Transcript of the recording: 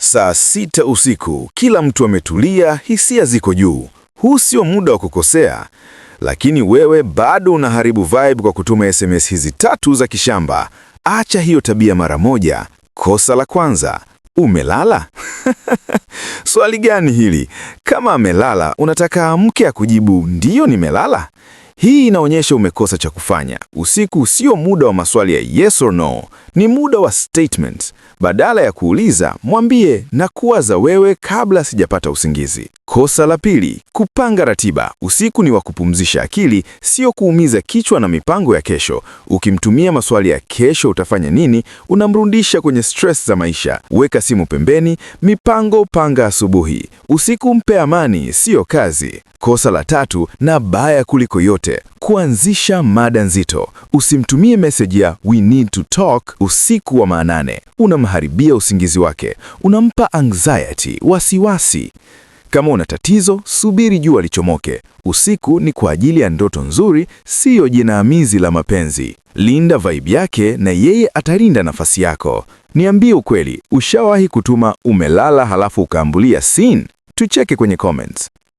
Saa 6 usiku, kila mtu ametulia, hisia ziko juu. Huu sio muda wa kukosea, lakini wewe bado unaharibu vibe kwa kutuma SMS hizi 3 za kishamba. Acha hiyo tabia mara moja. Kosa la kwanza, umelala? Swali gani hili? Kama amelala, unataka amke akujibu ndiyo nimelala? Hii inaonyesha umekosa cha kufanya. Usiku sio muda wa maswali ya yes or no, ni muda wa statement. Badala ya kuuliza, mwambie na kuwaza wewe kabla sijapata usingizi. Kosa la pili, kupanga ratiba. Usiku ni wa kupumzisha akili, sio kuumiza kichwa na mipango ya kesho. Ukimtumia maswali ya kesho utafanya nini, unamrudisha kwenye stress za maisha. Weka simu pembeni, mipango panga asubuhi. Usiku mpe amani, sio kazi. Kosa la tatu na baya kuliko yote, kuanzisha mada nzito. Usimtumie message ya we need to talk usiku wa manane. Unamharibia usingizi wake, unampa anxiety, wasiwasi. Kama una tatizo, subiri jua lichomoke. Usiku ni kwa ajili ya ndoto nzuri, siyo jinamizi la mapenzi. Linda vibe yake na yeye atalinda nafasi yako. Niambie ukweli, ushawahi kutuma umelala halafu ukaambulia scene? Tucheke kwenye comments.